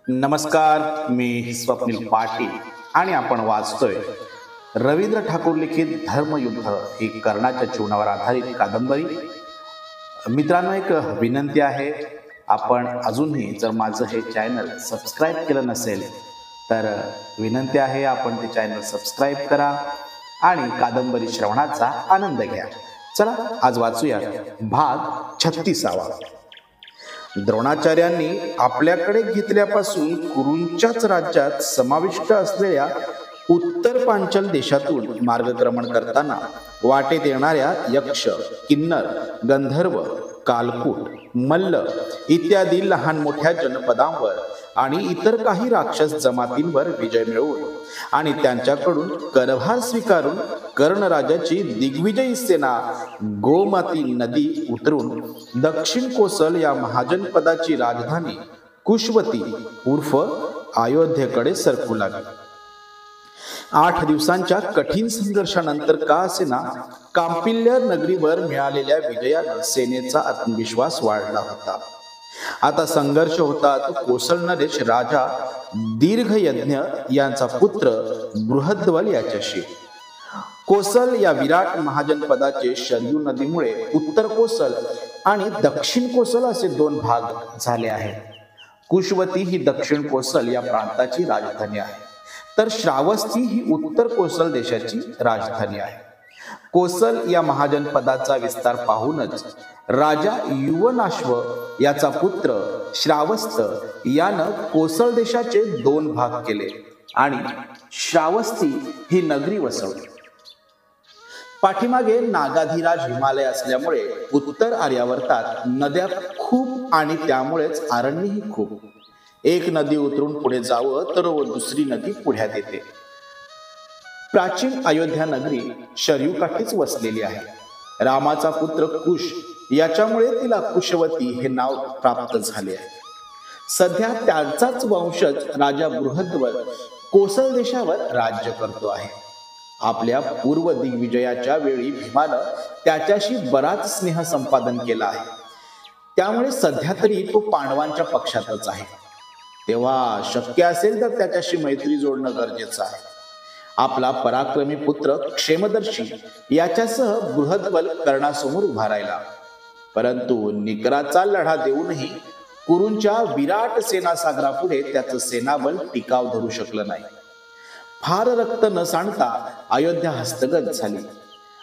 नमस्कार, मी स्वप्नील पाटील आणि आपण वाचतोय रवींद्र ठाकूर लिखित धर्मयुद्ध ही कर्णाच्या जीवनावर आधारित कादंबरी. मित्रांनो, एक विनंती आहे, आपण अजूनही जर माझं हे चॅनल सबस्क्राईब केलं नसेल तर विनंती आहे आपण ते चॅनल सबस्क्राईब करा आणि कादंबरी श्रवणाचा आनंद घ्या. चला आज वाचूया भाग 36. द्रोणाचार्यांनी आपल्याकडे घेतल्यापासून कुरूंच्याच राज्यात समाविष्ट असलेल्या उत्तर पांचल देशातून मार्गक्रमण करताना वाटेत येणाऱ्या यक्ष, किन्नर, गंधर्व, कालकूट, मल्ल इत्यादी लहान मोठ्या जनपदांवर आणि इतर काही राक्षस जमातींवर विजय मिळवून आणि त्यांच्याकडून करभार स्वीकारून कर्णराजाची दिग्विजयी सेना गोमती नदी उतरून दक्षिण कोसल या महाजनपदाची राजधानी कुशवती उर्फ अयोध्येकडे सरकू लागली. 8 दिवसांच्या कठीण संघर्षानंतर का असेना कांपिल्य नगरीवर मिळालेल्या विजयाने सेनेचा आत्मविश्वास वाढला होता. आता संघर्ष होता तो कोसल नरेश राजा दीर्घयज्ञ यांचा पुत्र बृहद्बल याच्याशी. कोसल या विराट महाजनपदाचे शरयू नदीमुळे उत्तर कोसल आणि दक्षिण कोसल असे 2 भाग झाले आहेत. कुशवती ही दक्षिण कोसल या प्रांताची राजधानी आहे, तर श्रावस्ती ही उत्तर कोसल देशाची राजधानी आहे. कोसल या महाजनपदाचा विस्तार पाहूनच राजा युवनाश्व याचा पुत्र श्रावस्त यानं कोसल देशाचे 2 भाग केले आणि श्रावस्ती ही नगरी वसवली. पाठीमागे नागाधिराज हिमालय असल्यामुळे उत्तर आर्यावर्तात नद्या खूप आणि त्यामुळेच अरण्यही खूप. एक नदी उतरून पुढे जावं तर दुसरी नदी पुढ्यात येते. प्राचीन अयोध्या नगरी शरयूकाठीच वसलेली आहे. रामाचा पुत्र कुश याच्यामुळे तिला कुशवती हे नाव प्राप्त झाले आहे. सध्या त्यांचाच वंशज राजा बृहद्बल कोसल देशावर राज्य करतो आहे. आपल्या पूर्व दिग्विजयाच्या वेळी भीमानं त्याच्याशी बराच स्नेह संपादन केला आहे, त्यामुळे सध्या तरी तो पांडवांच्या पक्षातच आहे. तेव्हा शक्य असेल तर त्याच्याशी मैत्री जोडणं गरजेचं आहे. आपला पराक्रमी पुत्र क्षेमदर्शी याच्यासह बृहद्बल कर्णासमोर उभा राहिला, परंतु निकराचा लढा देऊनही कुरूंच्या विराट सेनासागरापुढे त्याचं सेनाबल टिकाव धरू शकलं नाही. फार रक्त न सांडता अयोध्या हस्तगत झाली.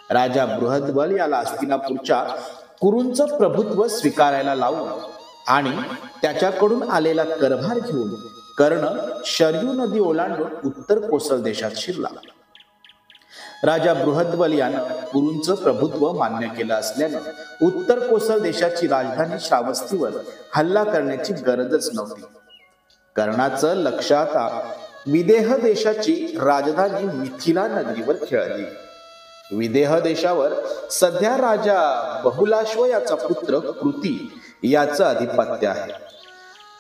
राजा बृहद्बल याला हस्तिनापूरच्या कुरूंचं प्रभुत्व स्वीकारायला लावून आणि त्याच्याकडून आलेला करभार घेऊन कर्ण शरयू नदी ओलांडून उत्तर कोसल देशात शिरला. राजा बृहद्बल यानं कुरूंचं प्रभुत्व मान्य केलं असल्यानं उत्तर कोसल देशाची राजधानी श्रावस्तीवर हल्ला करण्याची गरजच नव्हती. कर्णाचं लक्ष आता विदेह देशाची राजधानी मिथिला नगरीवर खेळली. विदेह देशावर सध्या राजा बहुलाश्व याचा पुत्र कृती याचं आधिपत्य आहे.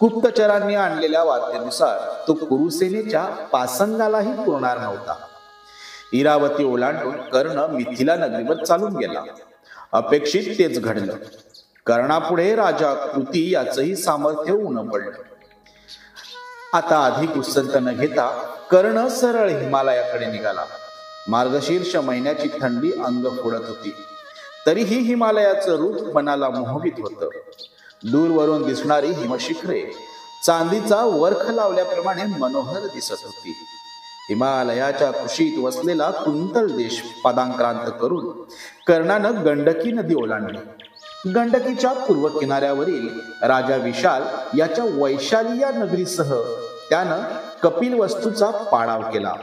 गुप्तचरांनी आणलेल्या वार्तेनुसार तो कुरुसेनेच्या पासंगालाही पुरणार नव्हता. इरावती ओलांडून कर्ण मिथिला नगरीवर चालून गेला. अपेक्षित तेच घडलं. कर्णापुढे राजा कृती याचंही सामर्थ्य उन पडलं. आता अधिक उसंत न घेता कर्ण सरळ हिमालयाकडे निघाला. मार्गशीर्ष महिन्याची थंडी अंग फोडत होती, तरीही हिमालयाचं रूप मनाला मोहवित होतं. दूरवरून दिसणारी हिमशिखरे चांदीचा वर्ख लावल्याप्रमाणे मनोहर दिसत होती. हिमालयाच्या कुशीत वसलेला कुंतल देश पादांक्रांत करून कर्णानं गंडकी नदी ओलांडली. गंडकीच्या पूर्व किनाऱ्यावरील राजा विशाल याच्या वैशाली या नगरीसह त्यानं कपिलवस्तूचा पाडाव केला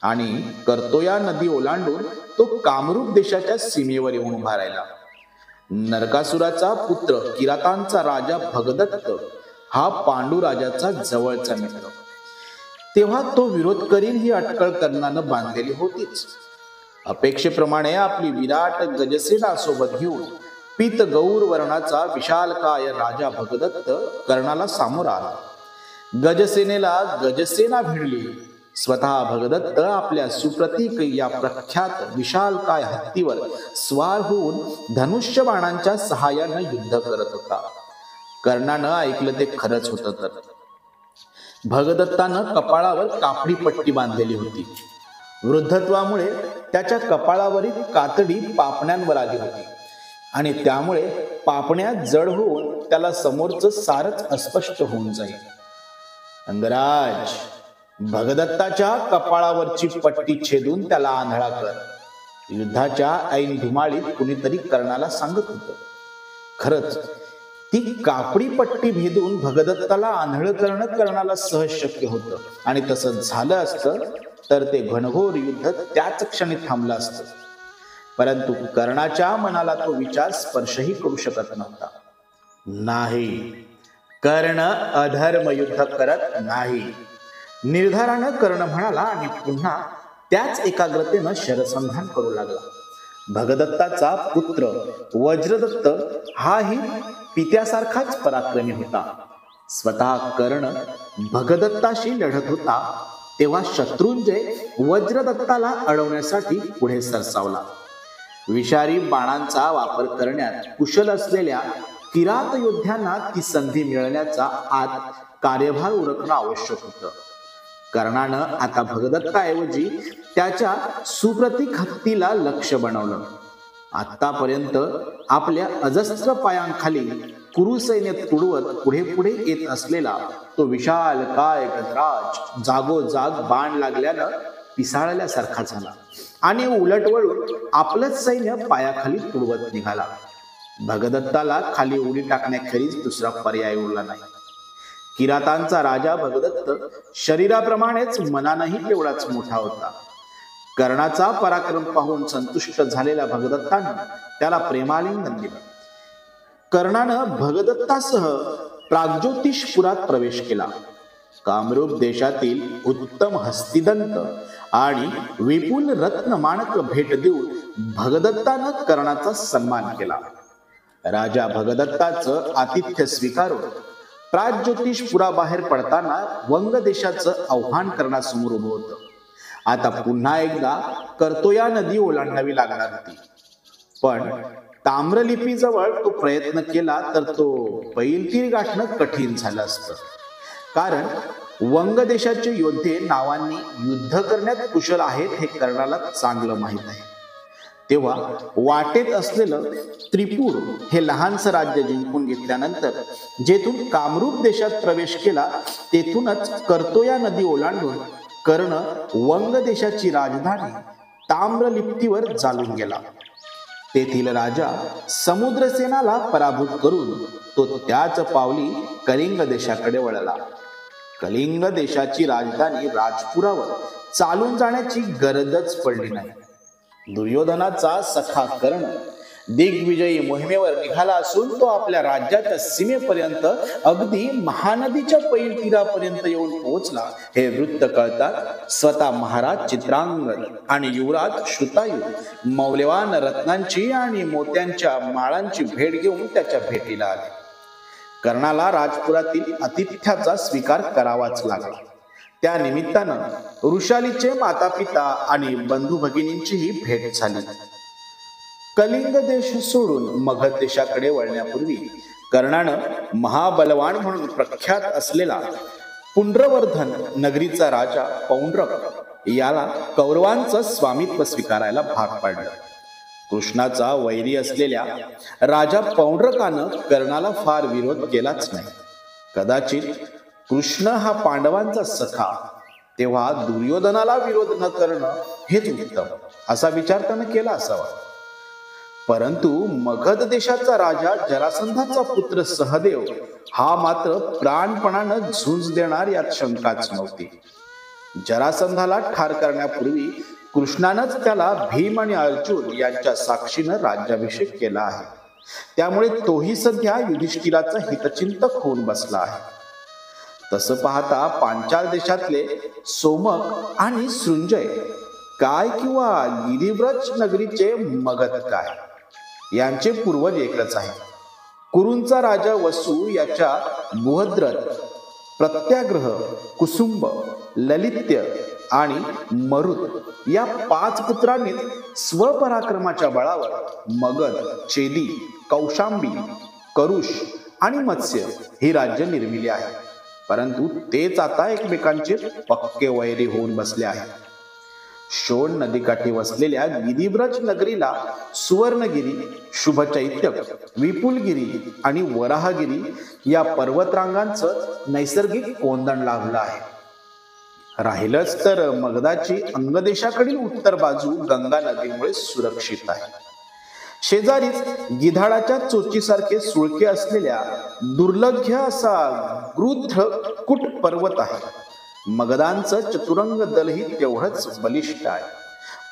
आणि कर्तोया नदी ओलांडून तो कामरूप देशाच्या सीमेवर येऊन उभा राहिला. नरकासुराचा पुत्र किरातांचा राजा भगदत्त हा पांडू राजाचा जवळचा मित्र. तेव्हा तो विरोध करील ही अटकळ कर्णानं बांधलेली होतीच. अपेक्षेप्रमाणे आपली विराट गजसेना सोबत घेऊन पीत गौर वर्णाचा विशालकाय राजा भगदत्त कर्णाला सामोरा आला. गजसेनेला गजसेना भिडली. स्वतः भगदत्त आपल्या सुप्रतीक या प्रख्यात विशालकाय हत्तीवर स्वार होऊन धनुष्य बाणांच्या सहाय्याने युद्ध करत होता. कर्णानं ऐकलं ते खरंच होतं तर. भगदत्तानं कपाळावर कापडी पट्टी बांधलेली होती. वृद्धत्वामुळे त्याच्या कपाळावरील कातडी पापण्यांवर आली होती आणि त्यामुळे पापण्या जड होऊन त्याला समोरचं सारच अस्पष्ट होऊन जाईल. अंगराज, भगदत्ताच्या कपाळावरची पट्टी छेदून त्याला आंधळा कर. युद्धाच्या ऐन धुमाळीत कुणीतरी कर्णाला सांगत होतं. खरंच ती कापडी पट्टी भेदून भगदत्ताला आंधळ करणं कर्णाला सहज शक्य होतं आणि तसं झालं असतं तर ते घनघोर युद्ध त्याच क्षणी थांबलं असतं. परंतु कर्णाच्या मनाला तो विचार स्पर्शही करू शकत नव्हता. नाही, कर्ण अधर्म युद्ध करत नाही, निर्धारानं कर्ण म्हणाला आणि पुन्हा त्याच एकाग्रतेनं शरसंधान करू लागला. भगदत्ताचा पुत्र वज्रदत्त हाही पित्यासारखाच पराक्रमी होता. स्वतः कर्ण भगदत्ताशी लढत होता तेव्हा शत्रुंजय वज्रदत्ताला अडवण्यासाठी पुढे सरसावला. विषारी बाणांचा वापर करण्यात कुशल असलेल्या किरात योद्ध्यांना ती संधी मिळण्याचा आत कार्यभार उरकणं आवश्यक होतं. कर्णानं आता भगदत्ताऐवजी त्याच्या सुप्रतीक हत्तीला लक्ष बनवलं. आतापर्यंत आपल्या अजस्त्र पायांखाली कुरु सैन्य तुडवत पुढे पुढे येत असलेला तो विशाल काय गजराज जागोजाग बाण लागल्यानं पिसाळल्यासारखा झाला आणि उलट वळून आपलंच सैन्य पायाखाली तुडवत निघाला. भगदत्ताला खाली उडी टाकण्याखेरीज दुसरा पर्याय उरला नाही. किरातांचा राजा भगदत्त शरीराप्रमाणेच मनानही तेवढाच मोठा होता. कर्णाचा पराक्रम पाहून संतुष्ट झालेल्या भगदत्तानं त्याला प्रेमालिंगन दिलं. कर्णानं भगदत्तासह प्राग्ज्योतिषपुरात प्रवेश केला. कामरूप देशातील उत्तम हस्तिदंत आणि विपुल रत्नमाणक भेट देऊन भगदत्तानं कर्णाचा सन्मान केला. राजा भगदत्ताचं आतिथ्य स्वीकारून प्राग्ज्योतिषपुराबाहेर पडताना वंग देशाचं आव्हान करण्यासमोर उभं होतं. आता पुन्हा एकदा कर्तोया नदी ओलांडावी लागणार होती. पण ताम्रलिपीजवळ तो प्रयत्न केला तर तो पैलतीर गाठणं कठीण झालं असतं. कारण वंग देशाचे योद्धे नावांनी युद्ध करण्यात कुशल आहेत हे कर्णाला चांगलं माहीत आहे. तेव्हा वाटेत असलेलं त्रिपूर हे लहानसं राज्य जिंकून घेतल्यानंतर जेथून कामरूप देशात प्रवेश केला तेथूनच कर्तोया नदी ओलांडून कर्ण वंग देशाची राजधानी ताम्रलिप्तीवर चालून गेला. तेथील राजा समुद्रसेनाला पराभूत करून तो त्याच पावली कलिंग देशाकडे वळला. कलिंग देशाची राजधानी राजपुरावर चालून जाण्याची गरजच पडली नाही. दुर्योधनाचा सखा कर्ण दिग्विजयी मोहिमेवर निघाला असून तो आपल्या राज्याच्या सीमेपर्यंत अगदी महानदीच्या पैल तीरापर्यंत येऊन पोहोचला हे वृत्त कळतात स्वतः महाराज चित्रांगद आणि युवराज श्रुतायू मौल्यवान रत्नांची आणि मोत्यांच्या माळांची भेट घेऊन त्याच्या भेटीला आले. कर्णाला राजपुरातील आतिथ्याचा स्वीकार करावाच लागला. त्या निमित्तानं वृषालीचे माता पिता आणि बंधू भगिनींचीही भेट झाली. कलिंग देश सोडून मगध देशाकडे वळण्यापूर्वी कर्णानं महाबलवान म्हणून प्रख्यात असलेला पुंड्रवर्धन नगरीचा राजा पौंड्रक याला कौरवांचं स्वामित्व स्वीकारायला भाग पाडलं. कृष्णाचा वैरी असलेल्या राजा पौंड्रकानं कर्णाला फार विरोध केलाच नाही. कदाचित कृष्ण हा पांडवांचा सखा, तेव्हा दुर्योधनाला विरोध न करणं हेच उत्तम असा विचार त्यानं केला असावा. परंतु मगध देशाचा राजा जरासंधाचा पुत्र सहदेव हा मात्र प्राणपणानं झुंज देणार यात शंकाच नव्हती. जरासंधाला ठार करण्यापूर्वी कृष्णानंच त्याला भीम आणि अर्जुन यांच्या साक्षीनं राज्याभिषेक केला आहे. त्यामुळे तोही सध्या युधिष्ठिराचा हितचिंतक होऊन बसला आहे. तसं पाहता पांचाल देशातले सोमक आणि सृंजय काय किंवा गिरिव्रज नगरीचे मगध काय यांचे पूर्वज एकच आहे. कुरूंचा राजा वसु याच्या बुहद्रथ, प्रत्याग्रह, कुसुंब, ललित्य आणि मरुत या 5 पुत्रांनी स्वपराक्रमाच्या बळावर मगध, चेदी, कौशांबी, करुष आणि मत्स्य ही राज्य निर्मिली आहे. परंतु तेच आता एकमेकांचे पक्के वैरी होऊन बसले आहेत. शोण नदीकाठी वसलेल्या गिरिब्रज नगरीला सुवर्णगिरी, शुभचैत्य, विपुलगिरी आणि वराहगिरी या पर्वतरांगांचं नैसर्गिक कोंदण लाभलं आहे. राहिलंच तर मगधाची अंगदेशाकडील उत्तर बाजू गंगा नदीमुळे सुरक्षित आहे. शेजारीच गिधाडाच्या चोचीसारखे सुळके असलेल्या दुर्लभ्य असा गृध्र कुट पर्वत आहे. मगधांचं चतुरंग दलही तेवढंच बलिष्ठ आहे,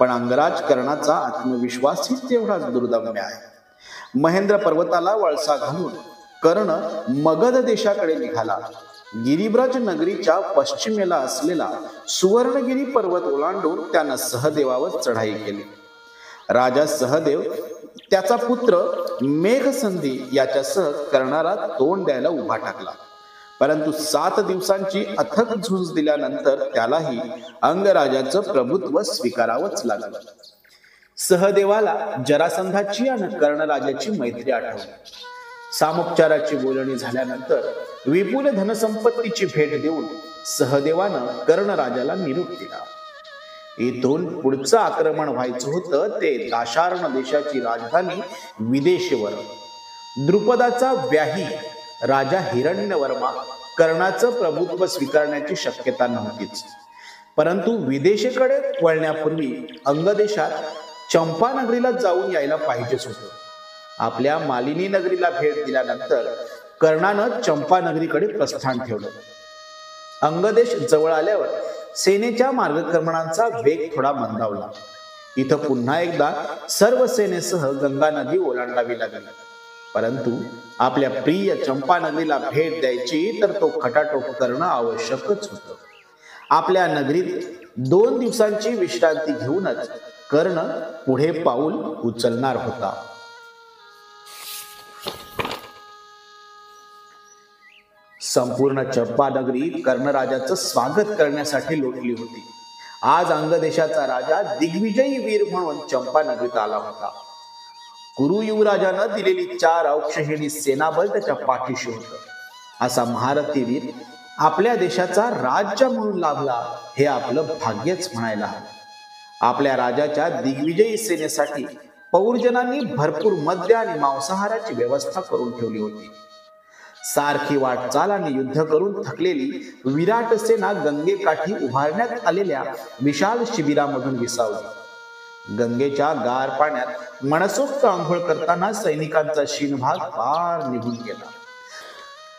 पण अंगराज कर्णाचा आत्मविश्वासही तेवढाच दुर्दम्य आहे. महेंद्र पर्वताला वळसा घालून कर्ण मगध देशाकडे निघाला. गिरिब्रज नगरीच्या पश्चिमेला असलेला सुवर्णगिरी पर्वत ओलांडून त्यानं सहदेवावर चढाई केली. राजा सहदेव, त्याचा पुत्र मेघसंधी याच्यासह कर्णाला तोंड द्यायला उभा टाकला. परंतु 7 दिवसांची अथक झुंज दिल्यानंतर त्यालाही अंगराजाचं प्रभुत्व स्वीकारावंच लागलं. सहदेवाला जरासंधाची आणि कर्णराजाची मैत्री आठवली. सामोपचाराची बोलणी झाल्यानंतर विपुल धनसंपत्तीची भेट देऊन सहदेवानं कर्णराजाला निरोप दिला. इथून पुढचं आक्रमण व्हायचं होतं ते दाशार्ण देशाची राजधानी विदेशवर. द्रुपदाचा व्याही राजा हिरण्यवर्मा कर्णाचं प्रभुत्व स्वीकारण्याची शक्यता नव्हतीच. परंतु विदेशेकडे वळण्यापूर्वी अंगदेशात चंपा नगरीला जाऊन यायला पाहिजेच होतं. आपल्या मालिनी नगरीला भेट दिल्यानंतर कर्णानं चंपा नगरीकडे प्रस्थान ठेवलं. अंगदेश जवळ आल्यावर सेनेच्या मार्गक्रमणाचा वेग थोडा मंदावला. इथं पुन्हा एकदा सर्व सेनेसह गंगा नदी ओलांडावी लागली. परंतु आपल्या प्रिय चंपा नगरीला भेट द्यायची तर तो खटाटोप करणं आवश्यकच होतं. आपल्या नगरीत 2 दिवसांची विश्रांती घेऊनच कर्ण पुढे पाऊल उचलणार होता. संपूर्ण चंपा नगरी कर्णराजाचं स्वागत करण्यासाठी लोटली होती. आज अंगदेशाचा राजा दिग्विजयी वीर म्हणून चंपा नगरीत आला होता. कुरु युवराजानं दिलेली 4 अक्षौहिणी सेनाबल त्याच्या पाठीशी होतं. असा महारथी वीर आपल्या देशाचा राज्य म्हणून लाभला हे आपलं भाग्यच म्हणायला हवं. आपल्या राजाच्या दिग्विजयी सेनेसाठी पौरजनांनी भरपूर मद्य आणि मांसाहाराची व्यवस्था करून ठेवली होती. सारखी वाटचाल आणि युद्ध करून थकलेली विराट सेना गंगेकाठी उभारण्यात आलेल्या विशाल शिबिरामधून विसावली. गंगेच्या गार पाण्यात मनसोक्त आंघोळ करताना सैनिकांचा शीनभाग पार निघून गेला.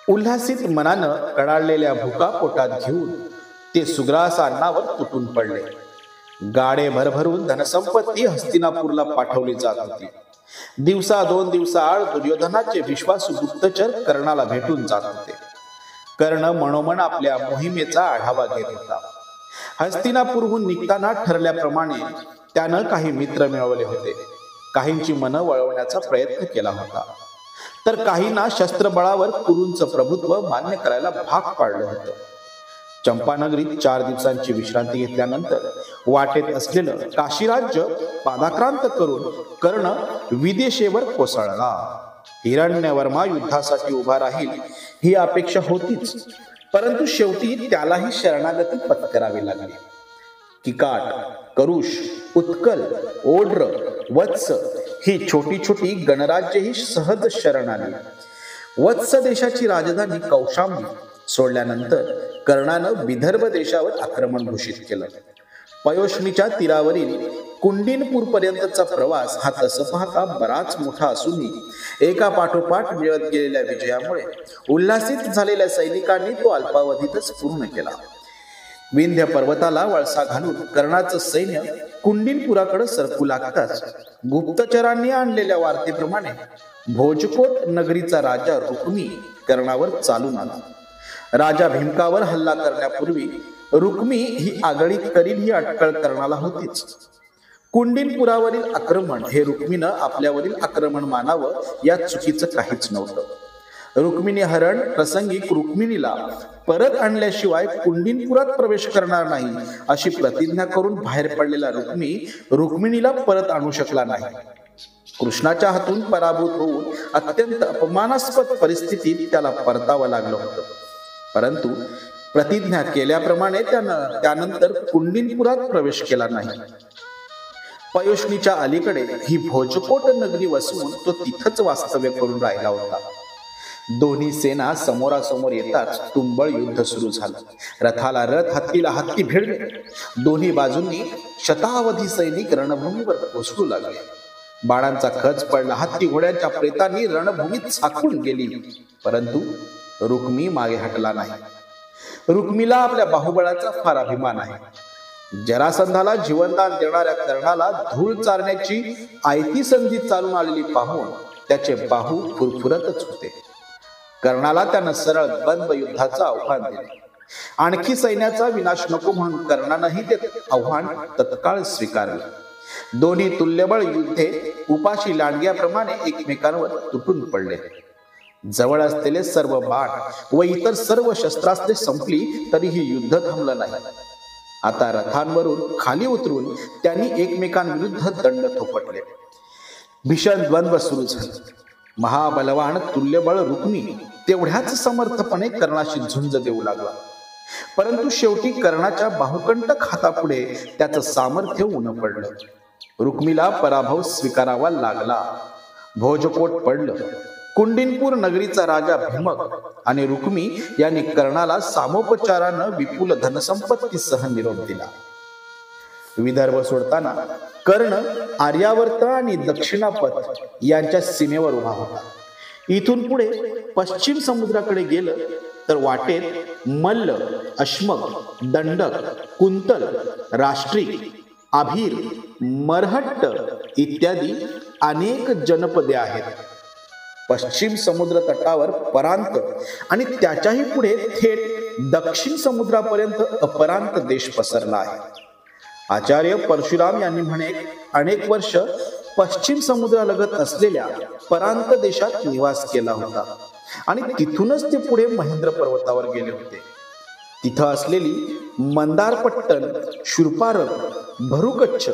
उल्हासित मनानं कडाळलेल्या भुका पोटात घेऊन ते सुग्रास अन्नावर तुटून पडले. गाडे भरभरून धनसंपत्ती हस्तिनापूरला पाठवली जात होती. दिवसा 2 दिवसाआड दुर्योधनाचे विश्वासू गुप्तचर कर्णाला भेटून जात होते. कर्ण मनोमन आपल्या मोहिमेचा आढावा घेत होता. हस्तिनापूरहून निघताना ठरल्याप्रमाणे त्यानं काही मित्र मिळवले होते. काहींची मनं वळवण्याचा प्रयत्न केला होता, तर काहींना शस्त्रबळावर कुरूंचं प्रभुत्व मान्य करायला भाग पाडलं होतं. चंपानगरीत 4 दिवसांची विश्रांती घेतल्यानंतर वाटेत असलेलं काशी राज्य पादाक्रांत करून कर्ण विदेशेवर कोसळला. हिरण्यवर्मा युद्धासाठी उभा राहील ही अपेक्षा होतीच, परंतु शेवटी त्यालाही शरणागती पत्करावी लागली. किकाट, करुष, उत्कल, ओड्र, वत्स ही छोटी छोटी गणराज्यही सहज शरण आली. वत्स देशाची राजधानी कौशांबी सोडल्यानंतर कर्णानं विदर्भ देशावर आक्रमण घोषित केलं. पयोष्णीच्या तीरावरील कुंडीनपूर पर्यंतचा प्रवास हा तसं पाहता बराच मोठा असूनही एका पाठोपाठ मिळत गेलेल्या विजयामुळे उल्हासित झालेल्या सैनिकांनी तो अल्पावधीतच पूर्ण केला. विंध्य पर्वताला वळसा घालून कर्णाचं सैन्य कुंडीनपुराकडे सरकू लागताच गुप्तचरांनी आणलेल्या वार्तेप्रमाणे भोजकोट नगरीचा राजा रुक्मी कर्णावर चालून आला. राजा भीमकावर हल्ला करण्यापूर्वी रुक्मी ही आगळी करील ही अटकळ कर्णाला होतीच. कुंडीनपुरावरील आक्रमण हे रुक्मीनं आपल्यावरील आक्रमण मानावं यात चुकीचं काहीच नव्हतं. रुक्मिणी हरण प्रसंगी रुक्मिणीला परत आणल्याशिवाय कुंडीनपुरात प्रवेश करणार नाही अशी प्रतिज्ञा करून बाहेर पडलेला रुक्मिणीला परत आणू शकला नाही. कृष्णाच्या हातून पराभूत होऊन अत्यंत अपमानास्पद परिस्थितीत त्याला परतावं लागलं होतं. परंतु प्रतिज्ञा केल्याप्रमाणे त्यानं त्यानंतर कुंडिनपुरात प्रवेश केला नाही. पयोष्णीच्या अलीकडे ही भोजकोट नगरी वसवून तो तिथंच वास्तव्य करून राहिला होता. दोन्ही सेना समोरासमोर येताच तुंबळ युद्ध सुरू झालं. रथाला रथ, हत्तीला हत्ती भिडले. दोन्ही बाजूंनी शतावधी सैनिक रणभूमीवर कोसळू लागले. बाणांचा खच पडला. हत्ती घोड्यांच्या प्रेतांनी रणभूमीत साकून गेली. परंतु रुक्मी मागे हटला नाही. रुक्मीला आपल्या बाहुबळाचा फार अभिमान आहे. जरासंधाला जीवनदान देणाऱ्या कर्णाला धूळ चारण्याची आयती संधी चालून आलेली पाहून त्याचे बाहू फुरफुरतच होते. कर्णाला त्यानं सरळ बंद युद्धाचं आव्हान दिले. आणखी सैन्याचा विनाश नको म्हणून कर्णानंही ते आव्हान तत्काळ स्वीकारले. दोन्ही तुल्यबळ युद्धे उपाशी लांडग्याप्रमाणे एकमेकांवर तुटून पडले. जवळ असलेले सर्व बाण व इतर सर्व शस्त्रास्त्रे संपली तरीही युद्ध थांबलं नाही. आता रथांवरून खाली उतरून त्यांनी एकमेकांविरुद्ध दंड थोपटले. भीषण द्वंद्व सुरू झाले. महाबलवान तुल्यबळ रुक्मी तेवढ्याच समर्थपणे कर्णाशी झुंज देऊ लागला. परंतु शेवटी कर्णाच्या बाहुकंटक हातापुढे त्याचं सामर्थ्य उन पडलं. रुक्मीला पराभव स्वीकारावा लागला. भोजकोट पडलं. कुंडिनपूर नगरीचा राजा भीमक आणि रुक्मी यांनी कर्णाला सामोपचारानं विपुल धनसंपत्तीसह निरोप दिला. विदर्भ सोडताना कर्ण आर्यावर्त आणि दक्षिणापथ यांच्या सीमेवर उभा होता. इथून पुढे पश्चिम समुद्राकडे गेलं तर वाटेत मल्ल, अश्मक, दंडक, कुंतल, राष्ट्री, आभीर, मरहट्ट इत्यादी अनेक जनपदे आहेत. पश्चिम समुद्र तटावर परांत आणि त्याच्याही पुढे थेट दक्षिण समुद्रापर्यंत अपरांत देश पसरला आहे. आचार्य परशुराम यांनी म्हणे अनेक वर्ष पश्चिम समुद्रालगत असलेल्या परांत देशात निवास केला होता आणि तिथूनच ते पुढे महेंद्र पर्वतावर गेले होते. तिथं असलेली मंदारपट्टण, शूर्पारक, भरुकच्छ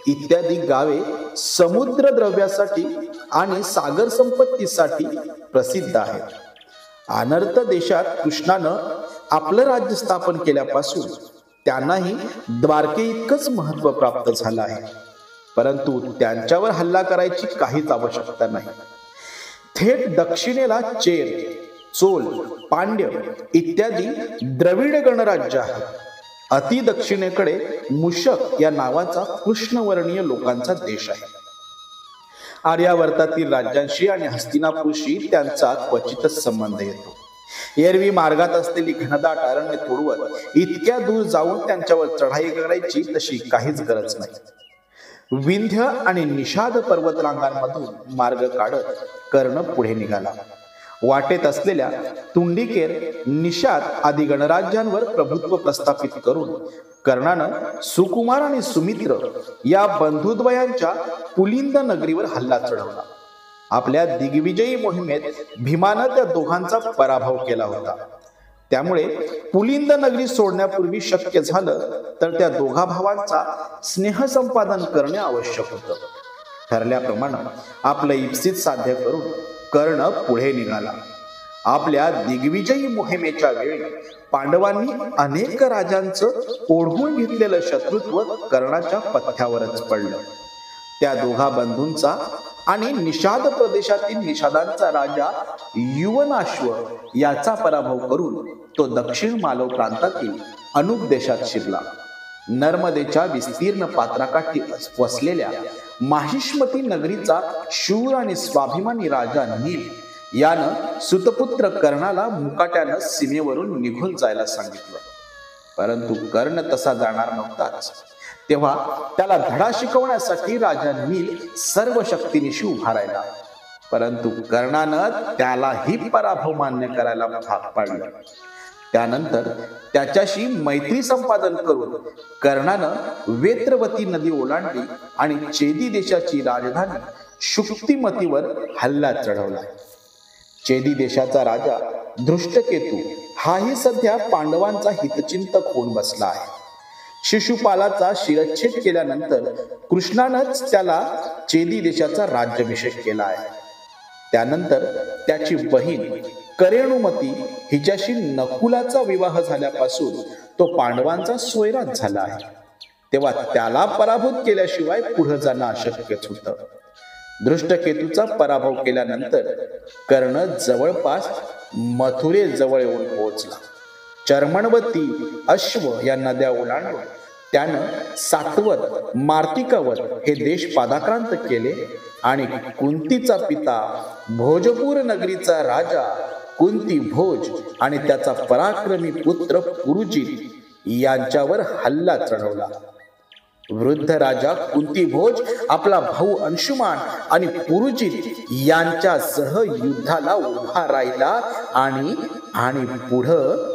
इत्यादी गावे समुद्र द्रव्यासाठी आणि सागर संपत्तीसाठी प्रसिद्ध आहेत. अनर्थ देशात कृष्णानं आपलं राज्य स्थापन केल्यापासून त्यांनाही द्वारके इतकंच महत्व प्राप्त झालं आहे. परंतु त्यांच्यावर हल्ला करायची काहीच आवश्यकता नाही. थेट दक्षिणेला चेर, चोल, पांड्य इत्यादी द्रविड गणराज्य आहे. अति दक्षिणेकडे मूषक या नावाचा कृष्णवर्णीय लोकांचा देश आहे. आर्यावर्तातील राज्यांशी आणि हस्तिनापूरशी त्यांचा क्वचितच संबंध येतो. एरवी मार्गात असलेली घनदाट अरण्य तोडवत इतक्या दूर जाऊन त्यांच्यावर चढाई करायची तशी काहीच गरज नाही. विंध्य आणि निषाद पर्वतरांगांमधून मार्ग काढत कर्ण पुढे निघाला. वाटेत असलेल्या तुंडिकेर, निषाद आदी गणराज्यांवर प्रभुत्व प्रस्थापित करून कर्णानं सुकुमार आणि सुमित्र या बंधुद्वयांच्या पुलिंद नगरीवर हल्ला चढवला. आपल्या दिग्विजयी मोहिमेत भीमानं त्या दोघांचा पराभव केला होता. त्यामुळे पुलिंद नगरी सोडण्यापूर्वी शक्य झालं तर त्या दोघा भावांचा स्नेह संपादन करणे आवश्यक होतं. ठरल्याप्रमाणे आपलं इप्सित साध्य करून कर्ण पुढे निघाला. आपल्या दिग्विजयी मोहिमेच्या वेळी पांडवांनी अनेक राजांचं ओढवून घेतलेलं शत्रुत्व कर्णाच्या पथ्यावरच पडलं. त्या दोघा बंधूंचा आणि निषाद प्रदेशातील निषादांचा राजा युवनाश्व याचा पराभव करून तो दक्षिण मालव प्रांतातील अनुप देशात शिरला. नर्मदेच्या विस्तीर्ण पात्राकाठी वसलेल्या माहिष्मती नगरीचा शूर आणि स्वाभिमानी राजा नील यानं सुतपुत्र कर्णाला मुकाट्यानं सीमेवरून निघून जायला सांगितलं. परंतु कर्ण तसा जाणार नव्हताच. तेव्हा त्याला धडा शिकवण्यासाठी राजा नील सर्व शक्तीनिशी उभा राहिला. परंतु कर्णानं त्यालाही पराभव मान्य करायला भाग पाडलं. त्यानंतर त्याच्याशी मैत्री संपादन करून कर्णानं वेत्रवती नदी ओलांडली आणि चेदी देशाची राजधानी शुक्तिमतीवर हल्ला चढवला. चेदी देशाचा राजा धृष्टकेतू हाही सध्या पांडवांचा हितचिंतक होऊन बसला आहे. शिशुपालाचा शिरच्छेद केल्यानंतर कृष्णानंच त्याला चेदी देशाचा राज्याभिषेक केला आहे. त्यानंतर त्याची बहीण करेणुमती हिच्याशी नकुलाचा विवाह झाल्यापासून तो पांडवांचा सोयराच झाला आहे, तेव्हा त्याला पराभूत केल्याशिवाय पुढे जाणं अशक्यच होतं. दृष्टकेतूचा पराभव केल्यानंतर कर्ण जवळपास मथुरेजवळ येऊन पोहोचला. चर्मणवती, अश्व या नद्या ओलांडून त्यानं सातवत, मार्तिकावत हे देश पादाक्रांत केले आणि कुंतीचा पिता, भोजपूर नगरीचा राजा कुंती भोज आणि त्याचा पराक्रमी पुत्र पुरुजित यांच्यावर हल्ला चढवला. वृद्ध राजा कुंतीभोज आपला भाऊ अंशुमान आणि पुरुजित यांच्यासह युद्धाला उभा राहिला आणि पुढं